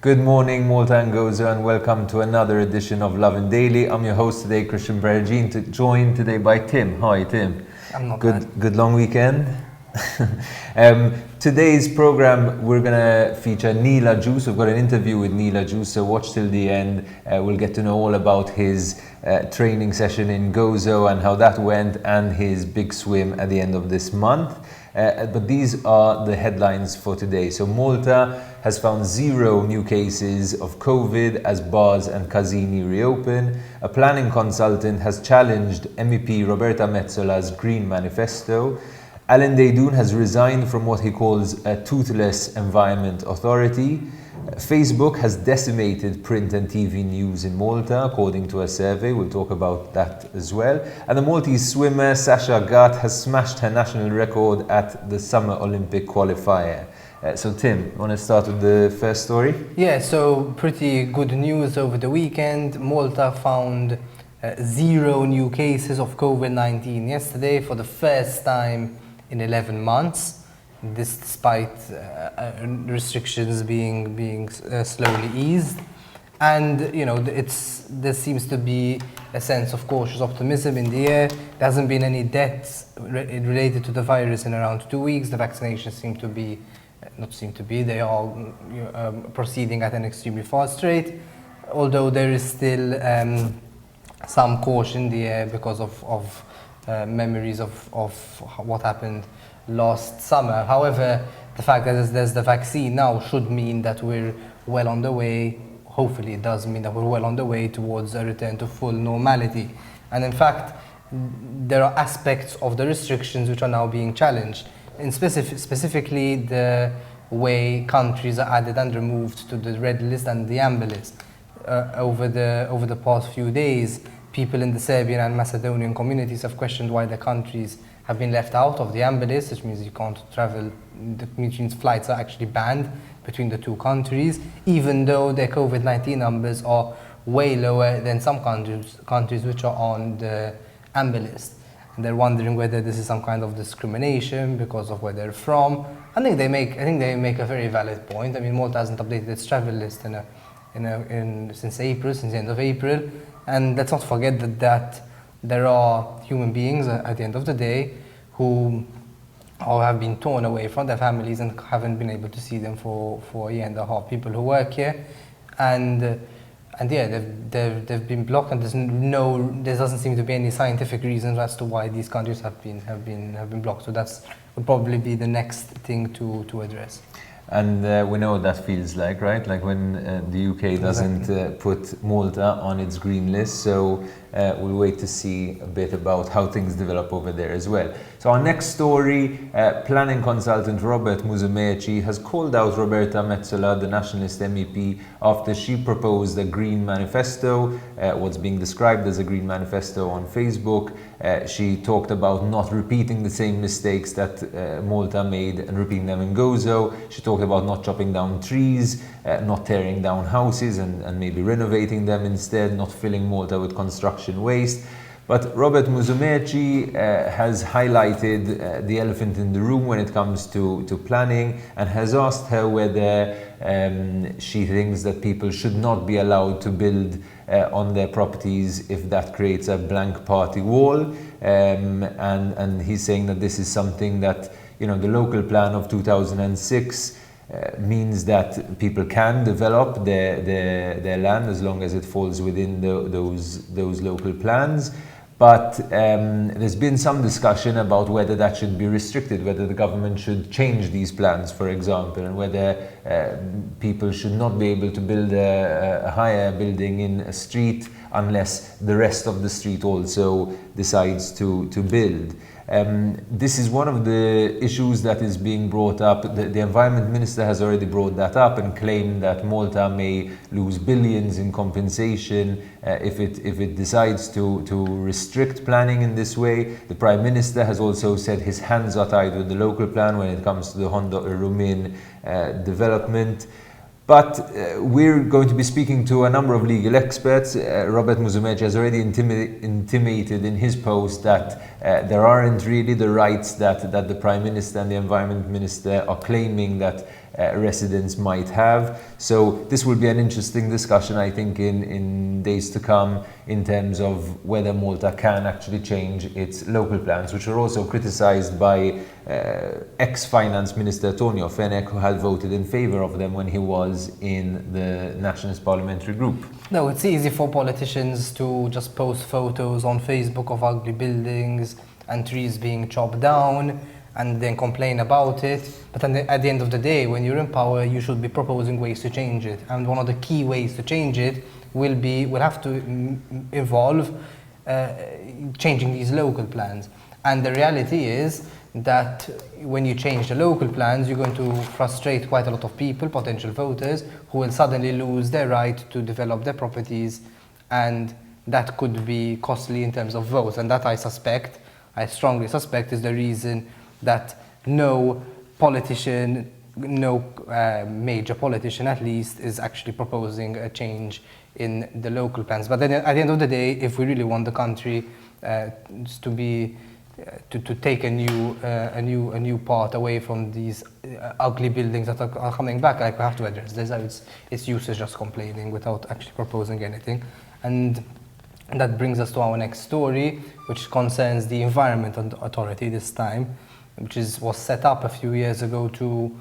Good morning, Malta and Gozo, and welcome to another edition of Lovin Daily. I'm your host today, Christian Bergin, joined today by Tim. Hi, Tim. I'm not bad. Good long weekend. Today's program, we're going to feature Neela Juice. We've got an interview with Neela Juice, so watch till the end. We'll get to know all about his training session in Gozo and how that went, and his big swim at the end of this month. But these are the headlines for today. So Malta has found 0 new cases of COVID as bars and casini reopen. A planning consultant has challenged MEP Roberta Metzola's Green Manifesto. Alan Daydoun has resigned from what he calls a toothless environment authority. Facebook has decimated print and TV news in Malta, according to a survey. We'll talk about that as well. And the Maltese swimmer Sasha Gatt has smashed her national record at the Summer Olympic qualifier. So Tim, you want to start with the first story? Yeah, so pretty good news over the weekend. Malta found 0 new cases of COVID-19 yesterday for the first time in 11 months. This despite restrictions being slowly eased, and you know there seems to be a sense of cautious optimism in the air. There hasn't been any deaths related to the virus in around 2 weeks. The vaccinations they are proceeding at an extremely fast rate, although there is still some caution in the air because of memories of what happened last summer. However, the fact that there's the vaccine now should mean that we're well on the way. Hopefully it does mean that we're well on the way towards a return to full normality. And in fact, there are aspects of the restrictions which are now being challenged. In specifically the way countries are added and removed to the red list and the amber list. Over the past few days, people in the Serbian and Macedonian communities have questioned why their countries have been left out of the amber list, which means you can't travel, which means flights are actually banned between the two countries, even though their COVID-19 numbers are way lower than some countries which are on the amber list. And they're wondering whether this is some kind of discrimination because of where they're from. I think they make a very valid point. I mean, Malta hasn't updated its travel list since the end of April. And let's not forget that there are human beings at the end of the day who have been torn away from their families and haven't been able to see them for a year and a half. People who work here, and yeah, they've been blocked, and there doesn't seem to be any scientific reasons as to why these countries have been blocked. So that's would probably be the next thing to address. And we know what that feels like, right? Like when the UK doesn't put Malta on its green list. So we'll wait to see a bit about how things develop over there as well. So our next story, planning consultant Robert Musumeci has called out Roberta Metsola, the nationalist MEP, after she proposed a green manifesto, what's being described as a green manifesto on Facebook. She talked about not repeating the same mistakes that Malta made and repeating them in Gozo. She talked about not chopping down trees, not tearing down houses and maybe renovating them instead, not filling Malta with construction waste. But Robert Musumeci has highlighted the elephant in the room when it comes to planning, and has asked her whether she thinks that people should not be allowed to build on their properties if that creates a blank party wall. And he's saying that this is something that, the local plan of 2006 means that people can develop their land as long as it falls within those local plans. But there's been some discussion about whether that should be restricted, whether the government should change these plans, for example, and whether people should not be able to build a higher building in a street unless the rest of the street also decides to build. This is one of the issues that is being brought up. The Environment Minister has already brought that up and claimed that Malta may lose billions in compensation if it decides to restrict planning in this way. The Prime Minister has also said his hands are tied with the local plan when it comes to the Hondo Rumin development. But we're going to be speaking to a number of legal experts. Robert Musumeci has already intimated in his post that there aren't really the rights that the Prime Minister and the Environment Minister are claiming that residents might have. So this will be an interesting discussion, I think, in days to come in terms of whether Malta can actually change its local plans, which were also criticised by ex-Finance Minister Tonio Fenech, who had voted in favour of them when he was in the Nationalist Parliamentary Group. No, it's easy for politicians to just post photos on Facebook of ugly buildings and trees being chopped down and then complain about it. But at the end of the day, when you're in power, you should be proposing ways to change it. And one of the key ways to change it will have to involve changing these local plans. And the reality is that when you change the local plans, you're going to frustrate quite a lot of people, potential voters, who will suddenly lose their right to develop their properties, and that could be costly in terms of votes. And that I strongly suspect, is the reason that no politician, no major politician at least, is actually proposing a change in the local plans. But then at the end of the day, if we really want the country to take a new path away from these ugly buildings that are coming back, like, we have to address this. It's useless just complaining without actually proposing anything. And that brings us to our next story, which concerns the Environment Authority this time, which was set up a few years ago to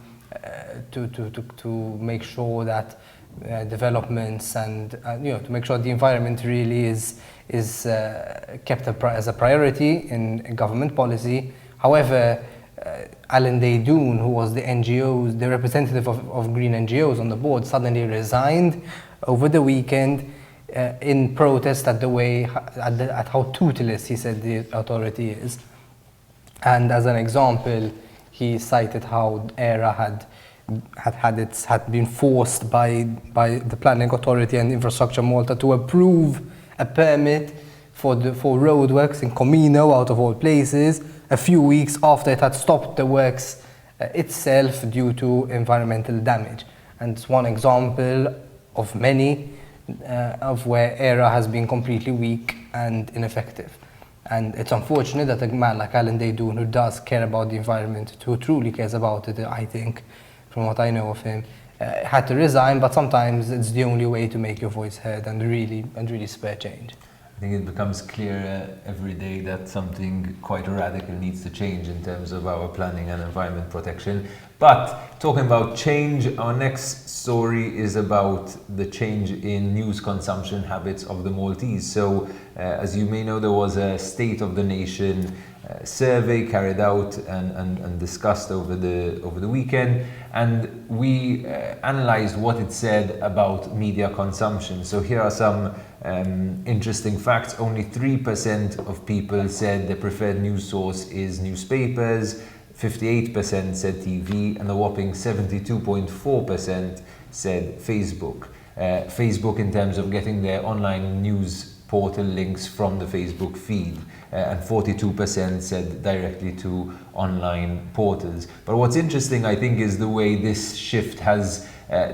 make sure that developments and to make sure the environment really is kept as a priority in government policy. However, Alan Day-Doon, who was the representative of green NGOs on the board, suddenly resigned over the weekend in protest at how toothless he said the authority is. And as an example, he cited how ERA had been forced by the Planning Authority and Infrastructure Malta to approve a permit for roadworks in Comino, out of all places, a few weeks after it had stopped the works itself due to environmental damage. And it's one example of many of where ERA has been completely weak and ineffective. And it's unfortunate that a man like Alan Day-Doon, who does care about the environment, who truly cares about it, I think, from what I know of him, had to resign. But sometimes it's the only way to make your voice heard and really spur change. I think it becomes clearer every day that something quite radical needs to change in terms of our planning and environment protection. But talking about change, our next story is about the change in news consumption habits of the Maltese. So, as you may know, there was a State of the Nation survey carried out and discussed over the weekend, and we analysed what it said about media consumption. So here are some interesting facts. Only 3% of people said their preferred news source is newspapers, 58% said TV, and a whopping 72.4% said Facebook. Facebook in terms of getting their online news portal links from the Facebook feed, and 42% said directly to online portals. But what's interesting, I think, is the way this shift has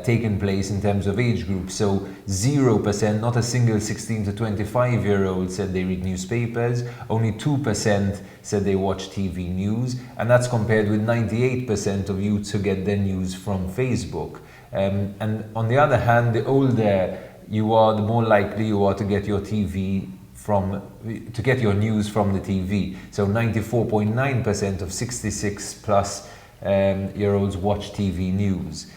taken place in terms of age groups. So 0%, not a single 16 to 25-year-old said they read newspapers, only 2% said they watch TV news, and that's compared with 98% of youths who get their news from Facebook. And on the other hand, the older you are, the more likely you are to get your news from the TV. So 94.9% of 66 plus year olds watch TV news.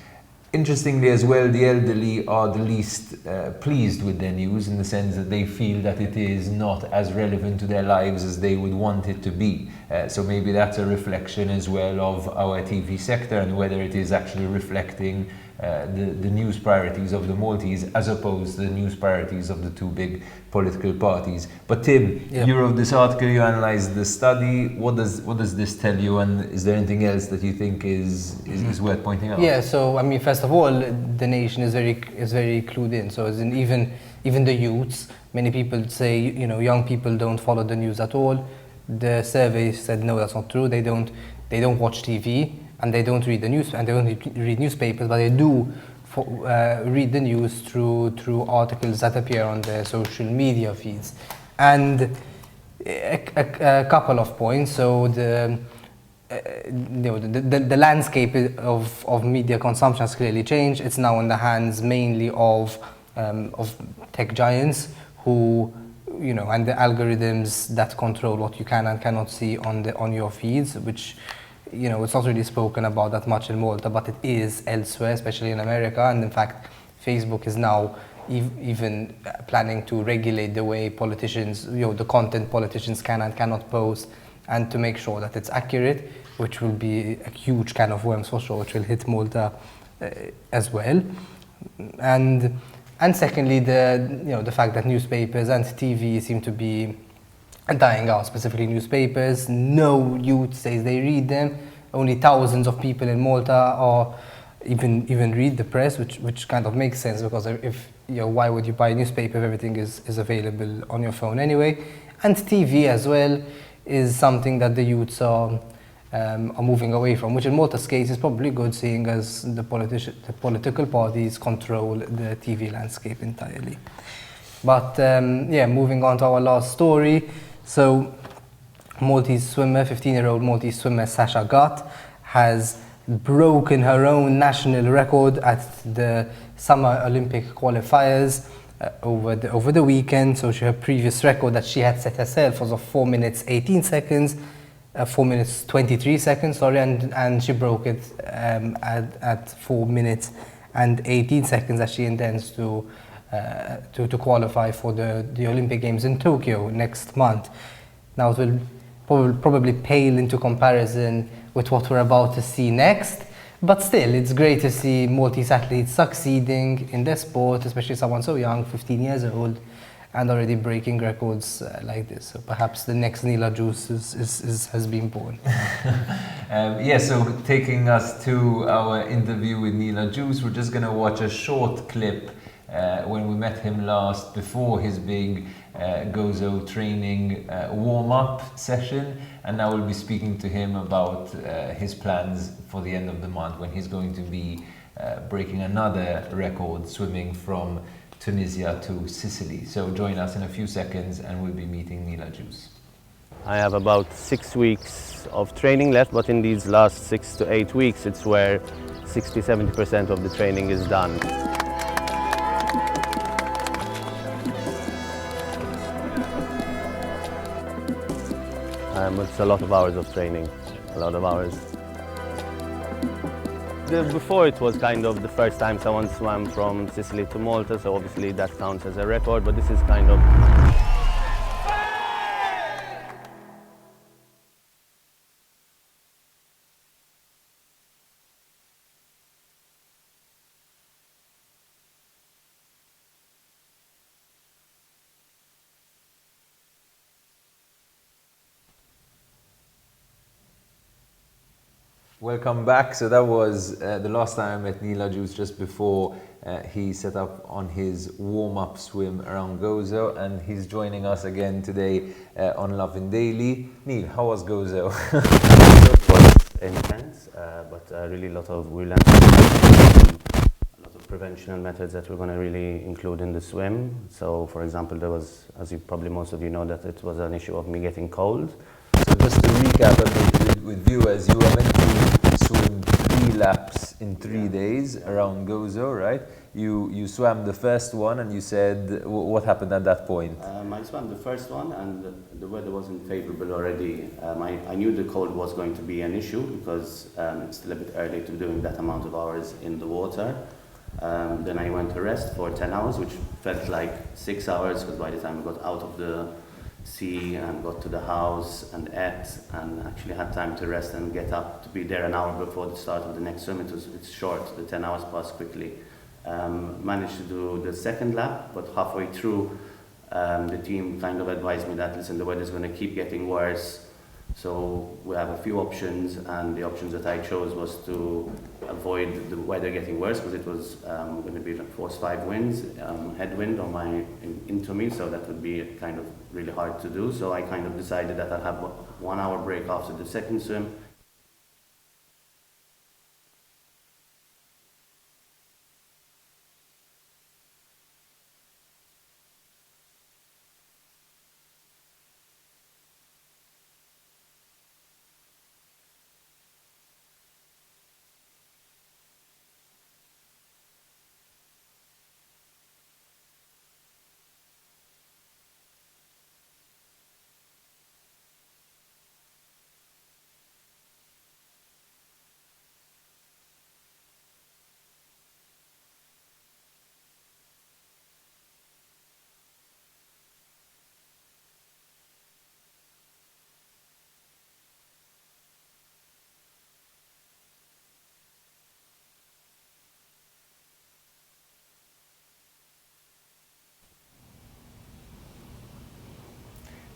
Interestingly as well, the elderly are the least pleased with their news, in the sense that they feel that it is not as relevant to their lives as they would want it to be. So maybe that's a reflection as well of our TV sector and whether it is actually reflecting the news priorities of the Maltese as opposed to the news priorities of the two big political parties. But Tim, you wrote this article, you analysed the study. What does this tell you, and is there anything else that you think is worth pointing out? Yeah, so I mean, first of all, the nation is very clued in. So as in even the youths, many people say, young people don't follow the news at all. The survey said no, that's not true. They don't watch TV. And they don't read the news, and they don't read newspapers, but they do read the news through articles that appear on their social media feeds. And a couple of points. So the landscape of media consumption has clearly changed. It's now in the hands mainly of tech giants who, and the algorithms that control what you can and cannot see on your feeds, which, it's not really spoken about that much in Malta, but it is elsewhere, especially in America. And in fact, Facebook is now even planning to regulate the way politicians, the content politicians can and cannot post, and to make sure that it's accurate, which will be a huge can of worms for sure, which will hit Malta as well. And secondly, the fact that newspapers and TV seem to be dying out, specifically newspapers. No youth says they read them. Only thousands of people in Malta are even read the press, which kind of makes sense, because if why would you buy a newspaper if everything is available on your phone anyway? And TV as well is something that the youths are moving away from, which in Malta's case is probably good, seeing as the political parties control the TV landscape entirely. But moving on to our last story. So Maltese swimmer, 15-year-old Maltese swimmer Sasha Gutt has broken her own national record at the Summer Olympic qualifiers over the weekend. So her previous record that she had set herself was of 4 minutes 18 seconds, 4 minutes 23 seconds, sorry, and she broke it at 4 minutes and 18 seconds, as she intends to qualify for the Olympic Games in Tokyo next month. Now it will probably pale into comparison with what we're about to see next, but still it's great to see Maltese athletes succeeding in their sport, especially someone so young, 15 years old, and already breaking records like this. So perhaps the next Neela Juice has been born. So taking us to our interview with Neela Juice, we're just going to watch a short clip when we met him last before his big Gozo training warm-up session, and now we'll be speaking to him about his plans for the end of the month, when he's going to be breaking another record, swimming from Tunisia to Sicily. So join us in a few seconds and we'll be meeting Neela Juice. I have about 6 weeks of training left, but in these last 6 to 8 weeks it's where 60-70% of the training is done. It's a lot of hours of training, a lot of hours. Before it was kind of the first time someone swam from Sicily to Malta, so obviously that counts as a record, but this is kind of... Welcome back. So that was the last time I met Neela Juice, just before he set up on his warm-up swim around Gozo, and he's joining us again today on Lovin Daily. Neil, how was Gozo? It was intense, but really we learned a lot of preventional methods that we're going to really include in the swim. So, for example, there was, as you probably most of you know, that it was an issue of me getting cold. So just to recap with viewers, you were meant to swim 3 laps in 3 days around Gozo, right? You swam the first one, and you said, what happened at that point? I swam the first one, and the weather wasn't favorable already. I knew the cold was going to be an issue because it's still a bit early to be doing that amount of hours in the water. Then I went to rest for 10 hours, which felt like 6 hours, because by the time I got out of the sea and got to the house and ate and actually had time to rest and get up to be there an hour before the start of the next swim. It's short, the 10 hours passed quickly. Managed to do the second lap, but halfway through the team kind of advised me that, listen, the weather's going to keep getting worse, so we have a few options, and the options that I chose was to avoid the weather getting worse, because it was going to be force 5 winds, headwind into me, so that would be kind of really hard to do. So I kind of decided that I'll have 1 hour break after the second swim.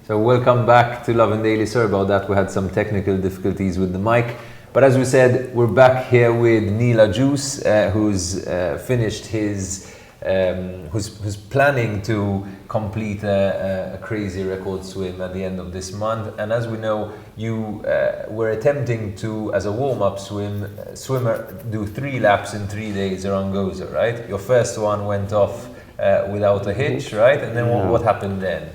So welcome back to Lovin Daily. Sorry about that, we had some technical difficulties with the mic. But as we said, we're back here with Neela Juice, who's finished his, who's planning to complete a crazy record swim at the end of this month. And as we know, you were attempting to, as a warm-up swimmer, do 3 laps in 3 days around Gozo, right? Your first one went off without a hitch, right? And then what happened then?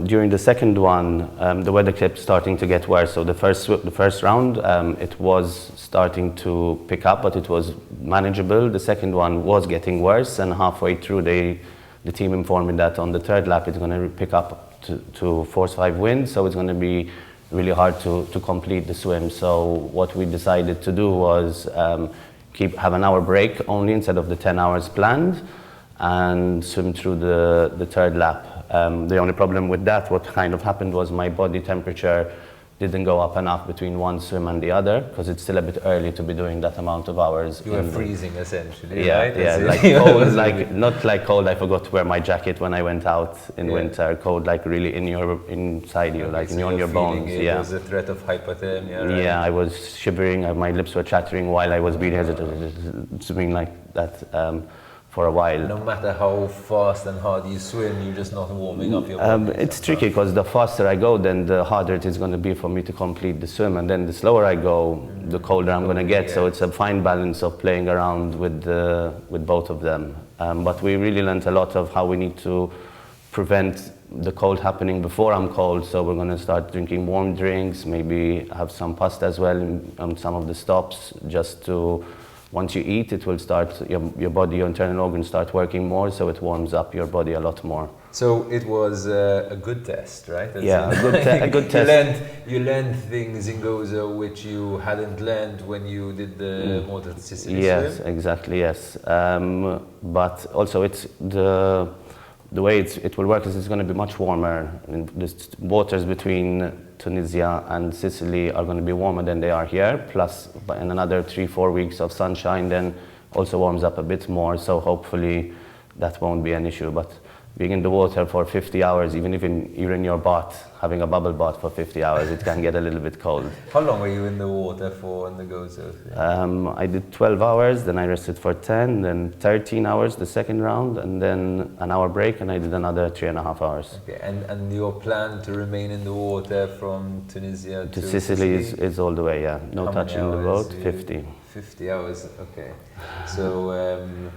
During the second one, the weather kept starting to get worse. So the first round, it was starting to pick up, but it was manageable. The second one was getting worse, and halfway through, the team informed me that on the third lap, it's going to pick up to force 5 winds. So it's going to be really hard to complete the swim. So what we decided to do was have an hour break only instead of the 10 hours planned, and swim through the third lap. The only problem with that, what kind of happened, was my body temperature didn't go up enough between one swim and the other, because it's still a bit early to be doing that amount of hours. You were freezing essentially, yeah, right? Yeah, like cold, like not like cold. I forgot to wear my jacket when I went out in winter. Cold, like really inside you, like on your bones. There was a threat of hypothermia. Right? Yeah, I was shivering. My lips were chattering while I was being swimming like that. For a while. No matter how fast and hard you swim, you're just not warming up your body. It's tricky, because the faster I go, then the harder it is going to be for me to complete the swim, and then the slower I go, the colder I'm going to get. So it's a fine balance of playing around with both of them. But we really learned a lot of how we need to prevent the cold happening before I'm cold. So we're going to start drinking warm drinks, maybe have some pasta as well on some of the stops, just to. Once you eat, it will start, your body, your internal organs start working more, so it warms up your body a lot more. So it was a good test, right? That's a good test. You learned things in Gozo which you hadn't learned when you did the Malta to Sicily Yes, swim? exactly, yes. But also it's the way it will work is it's going to be much warmer. The waters between Tunisia and Sicily are going to be warmer than they are here, plus in another 3-4 weeks of sunshine then also warms up a bit more, so hopefully that won't be an issue. But being in the water for 50 hours, even if you're in your bath, having a bubble bath for 50 hours, it can get a little bit cold. How long were you in the water for in the Gozo? I did 12 hours, then I rested for 10, then 13 hours the second round, and then an hour break, and I did another 3.5 hours. Okay, and your plan to remain in the water from Tunisia to Sicily is all the way, yeah. No touching the boat, 50. 50 hours, okay. So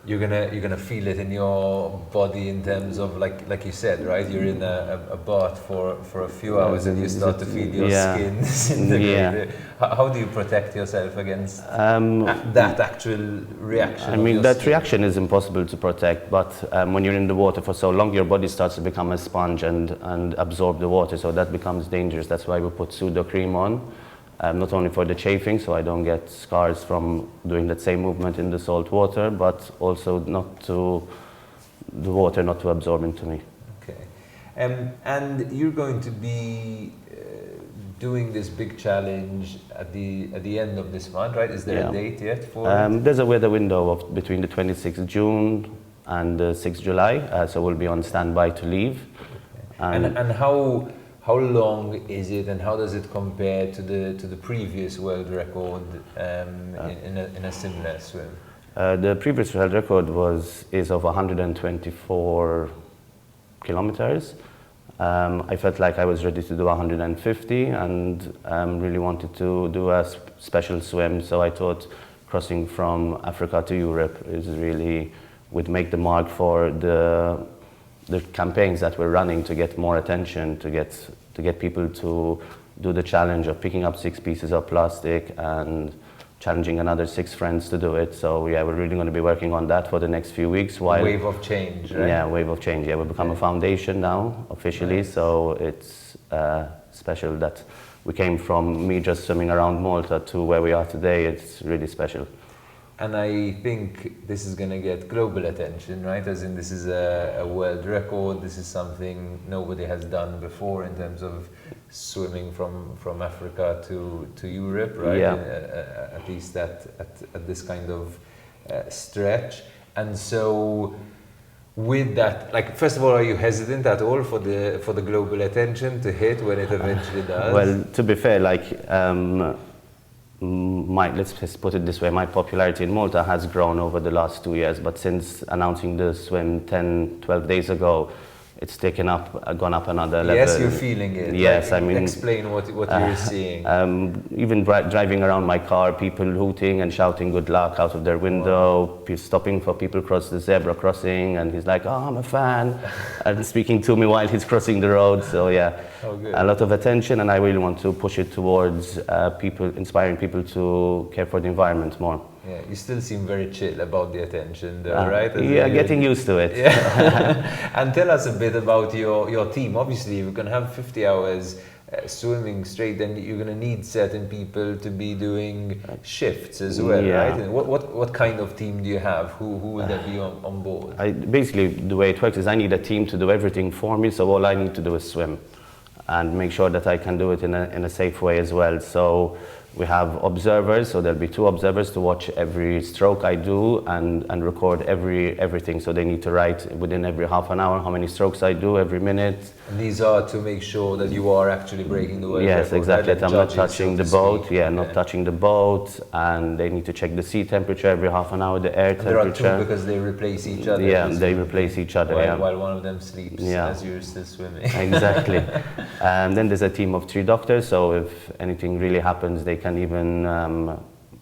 you're gonna feel it in your body in terms of like you said, right? You're in a bath for a few hours and you start to feel your skin disintegrate. How do you protect yourself against that actual reaction? I mean, that reaction is impossible to protect, but when you're in the water for so long, your body starts to become a sponge and absorb the water, so that becomes dangerous. That's why we put pseudo cream on. Not only for the chafing, so I don't get scars from doing that same movement in the salt water, but also the water not to absorb into me. Okay. And you're going to be doing this big challenge at the end of this month, right? Is there a date yet for it? There's a weather window of between the 26th June and the 6th July, so we'll be on standby to leave. Okay. And how long is it, and how does it compare to the previous world record in a similar swim? The previous world record is of 124 kilometers. I felt like I was ready to do 150 and really wanted to do a special swim. So I thought crossing from Africa to Europe would make the mark for the campaigns that we're running to get more attention, to get people to do the challenge of picking up 6 pieces of plastic and challenging another 6 friends to do it. So yeah, we're really going to be working on that for the next few weeks. Wave of change, right? Yeah, wave of change. Yeah, we've become a foundation now officially, so it's special that we came from me just swimming around Malta to where we are today. It's really special. And I think this is going to get global attention, right? As in, this is a world record. This is something nobody has done before in terms of swimming from Africa to Europe, right? Yeah. At least at this kind of stretch. And so, with that, like, first of all, are you hesitant at all for the global attention to hit when it eventually does? Well, to be fair, like, let's just put it this way, my popularity in Malta has grown over the last 2 years, but since announcing the swim 10, 12 days ago, it's gone up another level. Yes, you're feeling it. Yes, like, I mean... Explain what you're seeing. Even driving around my car, people hooting and shouting good luck out of their window, stopping for people across the zebra crossing, and he's like, oh, I'm a fan, and speaking to me while he's crossing the road. So yeah, a lot of attention, and I really want to push it towards inspiring people to care for the environment more. Yeah, you still seem very chill about the attention though, right? Yeah, getting used to it. Yeah. And tell us a bit about your team. Obviously, you're going to have 50 hours swimming straight, then you're going to need certain people to be doing shifts as well, right? And what kind of team do you have? Who will that be on board? Basically, the way it works is I need a team to do everything for me, so all I need to do is swim and make sure that I can do it in a safe way as well. So we have observers, so there'll be 2 observers to watch every stroke I do and record everything. So they need to write within every half an hour how many strokes I do every minute. And these are to make sure that you are actually breaking the world record. Yes, exactly. Right? I'm not touching the boat. Yeah, not touching the boat. And they need to check the sea temperature every half an hour, the air temperature. There are 2 because they replace each other. Yeah, they replace each other. While one of them sleeps as you're still swimming. Exactly. And then there's a team of 3 doctors, so if anything really happens, they can even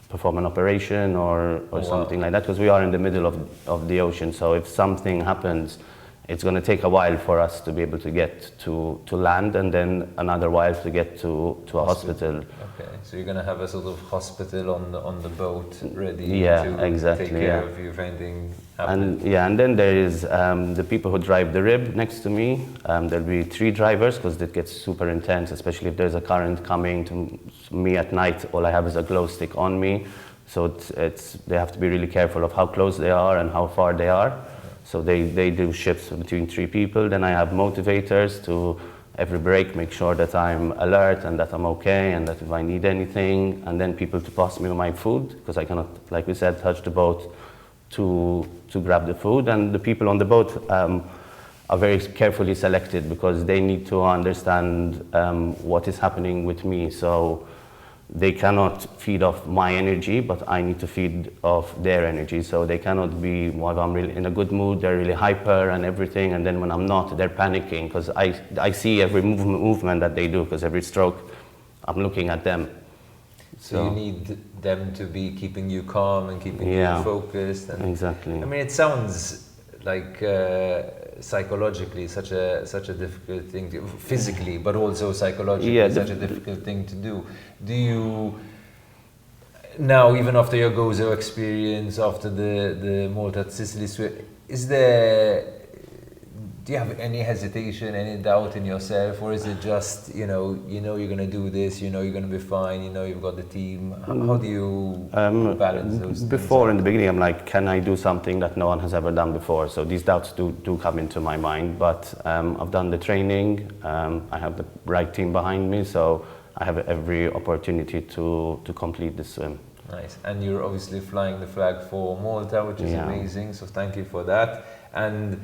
perform an operation or something like that, because we are in the middle of the ocean. So if something happens, it's going to take a while for us to be able to get to land, and then another while to get to a hospital. Okay, so you're going to have a sort of hospital on the boat ready to take care of you if anything happens. And then there is the people who drive the rib next to me. There'll be 3 drivers, because it gets super intense, especially if there's a current coming to me at night. All I have is a glow stick on me, so they have to be really careful of how close they are and how far they are. So they do shifts between 3 people. Then I have motivators to every break make sure that I'm alert and that I'm okay and that if I need anything. And then people to pass me my food, because I cannot, like we said, touch the boat to grab the food. And the people on the boat are very carefully selected, because they need to understand what is happening with me. So they cannot feed off my energy, but I need to feed off their energy. So they cannot be, while I'm really in a good mood, they're really hyper and everything, and then when I'm not, they're panicking, because I see every movement that they do, because every stroke, I'm looking at them. So you need them to be keeping you calm and keeping you focused. And exactly. I mean, it sounds like psychologically such a difficult thing to, physically, but also psychologically such a difficult thing to do. Do you now, even after your Gozo experience, after the Malta to Sicily swim, do you have any hesitation, any doubt in yourself, or is it just you're going to do this, you're going to be fine, you've got the team? How do you balance those things? Before, in the beginning, I'm like, can I do something that no one has ever done before? So these doubts do come into my mind, but I've done the training, I have the right team behind me, so I have every opportunity to complete the swim. Nice. And you're obviously flying the flag for Malta, which is amazing, so thank you for that. And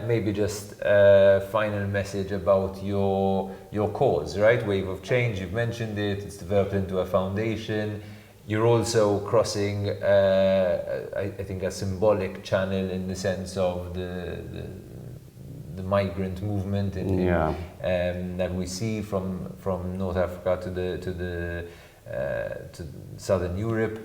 maybe just a final message about your cause, right? Wave of Change, you've mentioned it, it's developed into a foundation. You're also crossing, I think, a symbolic channel in the sense of the migrant movement that we see from North Africa to Southern Europe.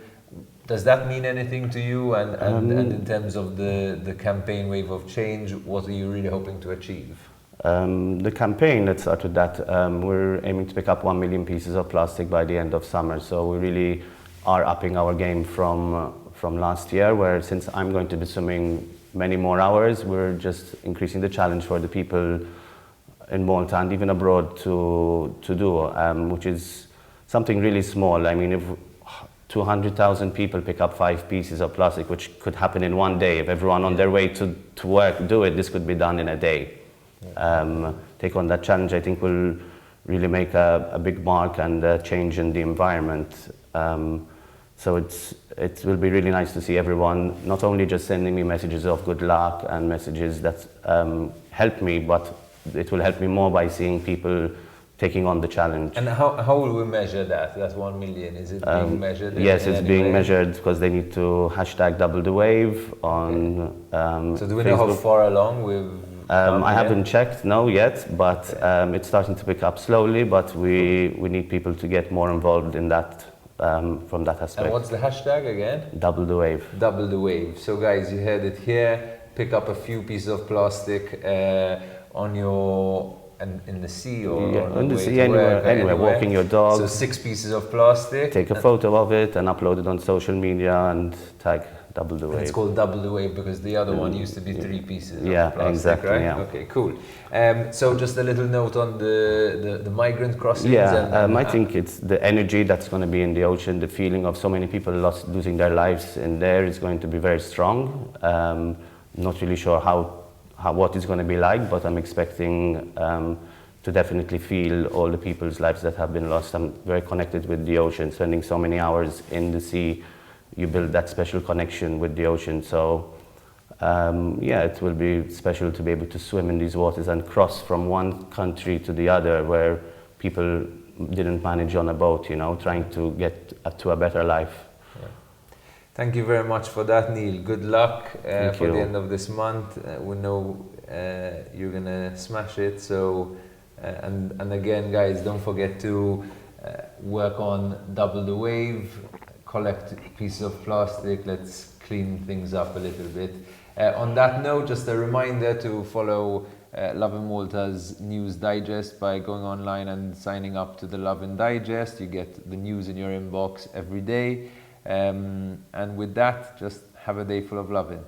Does that mean anything to you? And in terms of the campaign Wave of Change, what are you really hoping to achieve? The campaign, let's start with that. We're aiming to pick up 1 million pieces of plastic by the end of summer. So we really are upping our game from last year, where since I'm going to be swimming many more hours, we're just increasing the challenge for the people in Malta and even abroad to do, which is something really small. I mean, if 200,000 people pick up 5 pieces of plastic, which could happen in one day. If everyone on their way to work do it, this could be done in a day. Take on that challenge, I think will really make a big mark and a change in the environment. So it will be really nice to see everyone not only just sending me messages of good luck and messages that help me, but it will help me more by seeing people taking on the challenge. And how will we measure that? That 1 million, is it being measured? Yes, in it's any being way? measured because they need to hashtag double the wave on So do we know how Facebook. far along we've come I yet? haven't checked, no, yet, but it's starting to pick up slowly, but we need people to get more involved in that, from that aspect. And what's the hashtag again? Double the wave. Double the wave. So guys, you heard it here. Pick up a few pieces of plastic on your in the sea or Yeah, on in the way sea, to anywhere, work or anywhere, walking your dog. So 6 pieces of plastic. Take a photo of it and upload it on social media and tag double the And wave. it's called double the wave because the other one used to be 3 pieces Yeah, of plastic, exactly, right? yeah. Okay, cool. So just a little note on the migrant crossings. Yeah, and I think it's the energy that's going to be in the ocean, the feeling of so many people losing their lives in there is going to be very strong. Not really sure what it's going to be like, but I'm expecting to definitely feel all the people's lives that have been lost. I'm very connected with the ocean, spending so many hours in the sea. You build that special connection with the ocean. So yeah, it will be special to be able to swim in these waters and cross from one country to the other where people didn't manage on a boat, you know, trying to get to a better life. Yeah. Thank you very much for that, Neil. Good luck for you. the end of this month. We know you're gonna smash it. So, and again, guys, don't forget to work on double the wave, collect pieces of plastic. Let's clean things up a little bit. On that note, just a reminder to follow Lovin Malta's news digest by going online and signing up to the Lovin Digest. You get the news in your inbox every day. And with that, just have a day full of loving.